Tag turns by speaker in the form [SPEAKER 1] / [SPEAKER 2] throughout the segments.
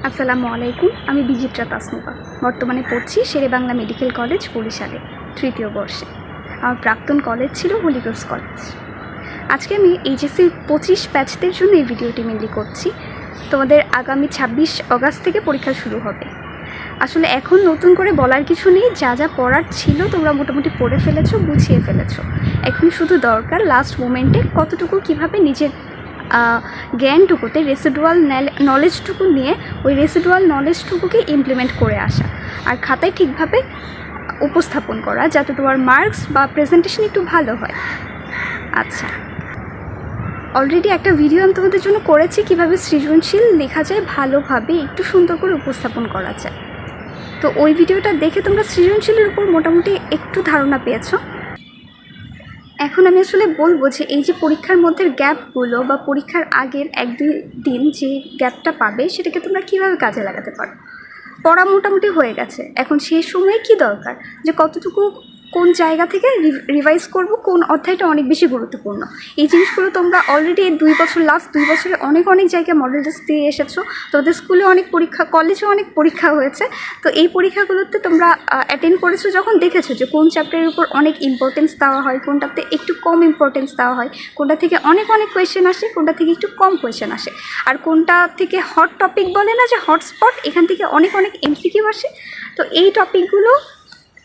[SPEAKER 1] আসসালামু আলাইকুম। আমি বিচিত্রা তাসনুবা। বর্তমানে পড়ছি শেরেবাংলা মেডিকেল কলেজ বরিশালে, তৃতীয় বর্ষে। আমার প্রাক্তন কলেজ ছিল হলিক্রস কলেজ। আজকে আমি এইচএসসি 25 ব্যাচদের জন্য এই ভিডিওটি মেনলি করছি। তোমাদের আগামী 26 অগাস্ট থেকে পরীক্ষা শুরু হবে। আসলে এখন নতুন করে বলার কিছু নেই, যা যা পড়ার ছিল তোমরা মোটামুটি পড়ে ফেলেছো, বুঝিয়ে ফেলেছো। এখন শুধু দরকার লাস্ট মোমেন্টে কতটুকু কীভাবে নিজের জ্ঞানটুকুতে রেসিডুয়াল নলেজটুকু নিয়ে ওই রেসিডুয়াল নলেজটুকুকে ইমপ্লিমেন্ট করে আসা আর খাতায় ঠিকভাবে উপস্থাপন করা, যাতে তোমার মার্কস বা প্রেজেন্টেশন একটু ভালো হয়। আচ্ছা, অলরেডি একটা ভিডিও আমি তোমাদের জন্য করেছি কীভাবে সৃজনশীল লেখা যায় ভালোভাবে, একটু সুন্দর করে উপস্থাপন করা যায়। তো ওই ভিডিওটা দেখে তোমরা সৃজনশীলের উপর মোটামুটি একটু ধারণা পেয়েছো। এখন আমি আসলে বলবো যে এই যে পরীক্ষার মধ্যে গ্যাপগুলো বা পরীক্ষার আগের 1-2 দিন যে গ্যাপটা পাবে সেটাকে তোমরা কীভাবে কাজে লাগাতে পারো। পড়া মোটামুটি হয়ে গেছে, এখন সেই সময়ে কি দরকার যে কতটুকু কোন জায়গা থেকে রিভাইজ করব, কোন অধ্যায়টা অনেক বেশি গুরুত্বপূর্ণ। এই জিনিসগুলো তোমরা অলরেডি লাস্ট 2 বছরে অনেক জায়গায় মডেল টেস্ট দিয়ে এসেছো। তোমাদের স্কুলে অনেক পরীক্ষা, কলেজে অনেক পরীক্ষা হয়েছে। তো এই পরীক্ষাগুলোতে তোমরা অ্যাটেন্ড করেছো, যখন দেখেছো যে কোন চ্যাপ্টারের উপর অনেক ইম্পর্টেন্স দেওয়া হয়, কোনটাতে একটু কম ইম্পর্টেন্স দেওয়া হয়, কোনটা থেকে অনেক কোয়েশ্চেন আসে, কোনটা থেকে একটু কম কোয়েশ্চেন আসে, আর কোনটা থেকে হট টপিক বলে না যে হটস্পট, এখান থেকে অনেক এমসিকিউ আসে। তো এই টপিকগুলো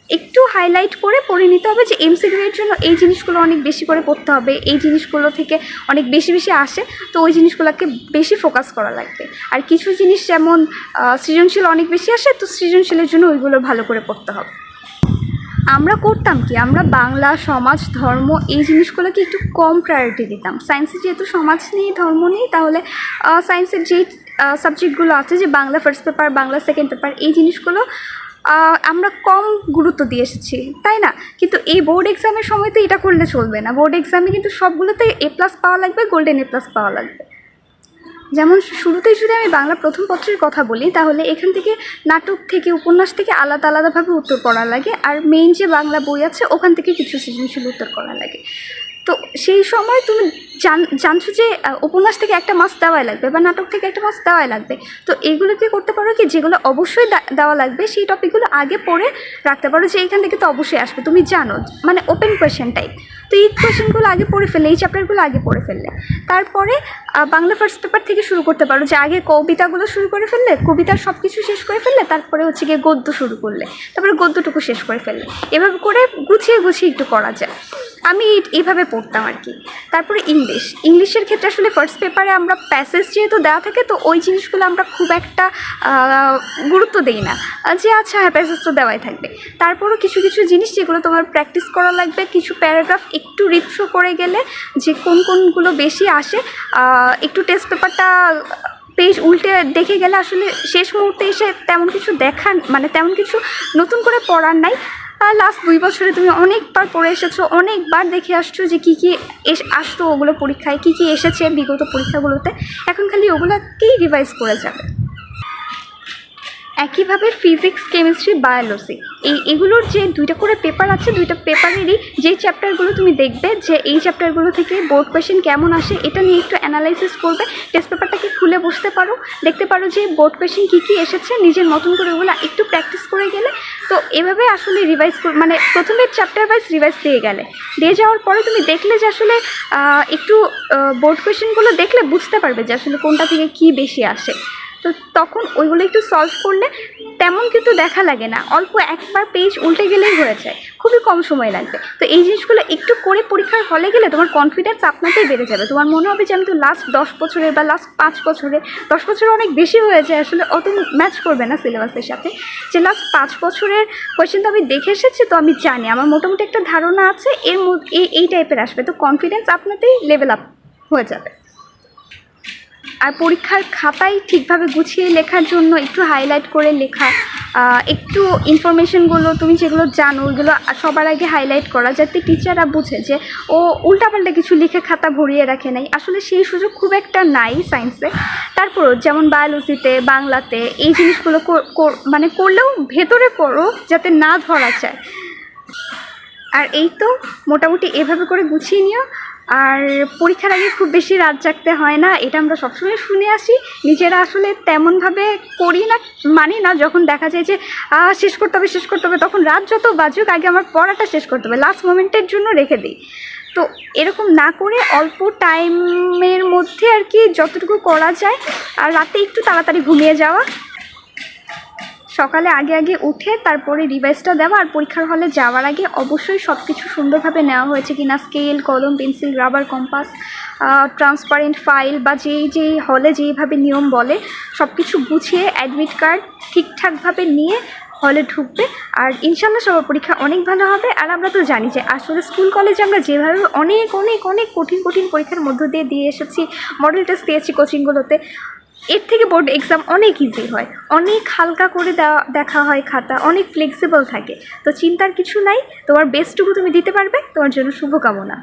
[SPEAKER 1] একটু হাইলাইট করে পড়ে নিতে হবে যে এমসিকিউ এর জন্য এই জিনিসগুলো অনেক বেশি করে পড়তে হবে, এই জিনিসগুলো থেকে অনেক বেশি আসে, তো ওই জিনিসগুলোকে বেশি ফোকাস করা লাগবে। আর কিছু জিনিস যেমন সৃজনশীল অনেক বেশি আসে, তো সৃজনশীলের জন্য ওইগুলো ভালো করে পড়তে হবে। আমরা করতাম কি, আমরা বাংলা, সমাজ, ধর্ম এই জিনিসগুলোকে একটু কম প্রায়োরিটি দিতাম। সায়েন্সে যেহেতু সমাজ নেই, ধর্ম নেই, তাহলে সায়েন্সের যেই সাবজেক্টগুলো আছে, যে Bangla first paper, Bangla second paper, এই জিনিসগুলো আমরা কম গুরুত্ব দিয়ে এসেছি, তাই না? কিন্তু এই বোর্ড এক্সামের সময় তো এটা করলে চলবে না। বোর্ড এক্সামে কিন্তু সবগুলোতে A+ পাওয়া লাগবে, গোল্ডেন A+ পাওয়া লাগবে। যেমন শুরুতেই যদি আমি বাংলা প্রথম পত্রের কথা বলি, তাহলে এখান থেকে নাটক থেকে, উপন্যাস থেকে আলাদাভাবে উত্তর করা লাগে, আর মেইন যে বাংলা বই আছে ওখান থেকে কিছু সৃজনশীল উত্তর করা লাগে। তো সেই সময় তুমি জানছো যে উপন্যাস থেকে একটা মার্কস দেওয়াই লাগবে বা নাটক থেকে একটা মার্কস দেওয়াই লাগবে। তো এগুলোকে করতে পারো কি, যেগুলো অবশ্যই দেওয়া লাগবে সেই টপিকগুলো আগে পড়ে রাখতে পারো, যে এইখান থেকে তো অবশ্যই আসবে, তুমি জানো, মানে ওপেন কোয়েশ্চেন টাইপ। তো এই কোয়েশ্চেনগুলো আগে পড়ে ফেললে, এই চ্যাপ্টারগুলো আগে পড়ে ফেললে, তারপরে বাংলা ফার্স্ট পেপার থেকে শুরু করতে পারো, যে আগে কবিতাগুলো শুরু করে ফেললে, কবিতার সব কিছু শেষ করে ফেললে, তারপরে হচ্ছে গিয়ে গদ্য শুরু করলে, তারপরে গদ্যটুকু শেষ করে ফেললে। এভাবে করে গুছিয়ে একটু করা যায়। আমি এইভাবে পড়তাম আর কি। তারপরে ইংলিশের ক্ষেত্রে আসলে ফার্স্ট পেপারে আমরা প্যাসেজ যেহেতু দেওয়া থাকে, তো ওই জিনিসগুলো আমরা খুব একটা গুরুত্ব দিই না, যে আচ্ছা হ্যাঁ প্যাসেজ তো দেওয়াই থাকবে। তারপরও কিছু জিনিস যেগুলো তোমার প্র্যাকটিস করা লাগবে, কিছু প্যারাগ্রাফ একটু রিড থ্রু করে গেলে যে কোনগুলো বেশি আসে, একটু টেস্ট পেপারটা পেজ উল্টে দেখে গেলে আসলে শেষ মুহূর্তে এসে তেমন কিছু নতুন করে পড়ার নাই। লাস্ট 2 বছরে তুমি অনেকবার পড়ে এসেছো, অনেকবার দেখে আসছো যে কী আসতো ওগুলো পরীক্ষায়, কী এসেছে বিগত পরীক্ষাগুলোতে। এখন খালি ওগুলোকেই রিভাইজ করে যাবে। একইভাবে ফিজিক্স, কেমিস্ট্রি, বায়োলজি এগুলোর যে 2টা করে পেপার আছে, 2টা পেপারেরই যেই চ্যাপ্টারগুলো তুমি দেখবে যে এই চ্যাপ্টারগুলো থেকে বোর্ড কোয়েশ্চেন কেমন আসে, এটা নিয়ে একটু অ্যানালাইসিস করবে। টেস্ট পেপারটাকে খুলে বসতে পারো, দেখতে পারো যে বোর্ড কোয়েশ্চেন কী এসেছে, নিজের মতন করে ওগুলো একটু প্র্যাকটিস করে গেলে, তো এভাবে আসলে রিভাইজ মানে প্রথমে চ্যাপ্টার ওয়াইজ রিভাইজ দিয়ে যাওয়ার পরে তুমি দেখলে যে আসলে একটু বোর্ড কোয়েশ্চেনগুলো দেখলে বুঝতে পারবে যে আসলে কোনটা থেকে কী বেশি আসে। তো তখন ওইগুলো একটু সলভ করলে তেমন কিন্তু দেখা লাগে না, অল্প একবার পেজ উল্টে গেলেই হয়ে যায়, খুবই কম সময় লাগবে। তো এই জিনিসগুলো একটু করে পরীক্ষার হলে গেলে তোমার কনফিডেন্স আপনাতেই বেড়ে যাবে। তোমার মনে হবে যে আমি তো লাস্ট 10 বছরের বা লাস্ট 5 বছরে, 10 বছরে অনেক বেশি হয়ে যায়, আসলে অত ম্যাচ করবে না সিলেবাসের সাথে, যে লাস্ট 5 বছরের কোয়েশ্চেন তো আমি দেখে এসেছি, তো আমি জানি, আমার মোটামুটি একটা ধারণা আছে এর মধ্যে এই টাইপের আসবে। তো কনফিডেন্স আপনাতেই লেভেল আপ হয়ে যাবে। আর পরীক্ষার খাতায় ঠিকভাবে গুছিয়ে লেখার জন্য একটু হাইলাইট করে লেখা, একটু ইনফরমেশনগুলো তুমি যেগুলো জানো ওইগুলো সবার আগে হাইলাইট করা, যাতে টিচাররা বুঝে যে ও উল্টাপাল্টা কিছু লিখে খাতা ভরিয়ে রাখে নাই। আসলে সেই সুযোগ খুব একটা নাই সায়েন্সে। তারপরও যেমন বায়োলজিতে, বাংলাতে এই জিনিসগুলো করলেও ভেতরে করো, যাতে না ধরা যায়। আর এই তো মোটামুটি এভাবে করে গুছিয়ে নিও। আর পরীক্ষার আগে খুব বেশি রাত জাগতে হয় না, এটা আমরা সবসময় শুনে আসি। নিজেরা আসলে তেমনভাবে করি না, মানি না। যখন দেখা যায় যে শেষ করতে হবে, তখন রাত যত বাজুক আগে আমার পড়াটা শেষ করতে হবে, লাস্ট মোমেন্টের জন্য রেখে দিই। তো এরকম না করে অল্প টাইমের মধ্যে আর কি যতটুকু করা যায়, আর রাতে একটু তাড়াতাড়ি ঘুমিয়ে যাওয়া, সকালে আগে উঠে তারপরে রিভাইজটা দেওয়া। আর পরীক্ষার হলে যাওয়ার আগে অবশ্যই সব কিছু সুন্দরভাবে নেওয়া হয়েছে কিনা, স্কেল, কলম, pencil, rubber, compass, transparent file বা যেই হলে যেইভাবে নিয়ম বলে সব কিছু গুছিয়ে অ্যাডমিট কার্ড ঠিকঠাকভাবে নিয়ে হলে ঢুকবে। আর ইনশাল্লাহ সবার পরীক্ষা অনেক ভালো হবে। আর আমরা তো জানি যে আসলে স্কুল কলেজে আমরা যেভাবে অনেক অনেক অনেক কঠিন পরীক্ষার মধ্য দিয়ে এসেছি, মডেল টেস্ট দিয়েছি কোচিংগুলোতে, এর থেকে বোর্ড এক্সাম অনেক ইজি হয়, অনেক হালকা করে দেখা হয়, খাতা অনেক ফ্লেক্সিবল থাকে। তো চিন্তার কিছু নাই, তোমার বেস্টটুকু তুমি দিতে পারবে। তোমার জন্য শুভকামনা।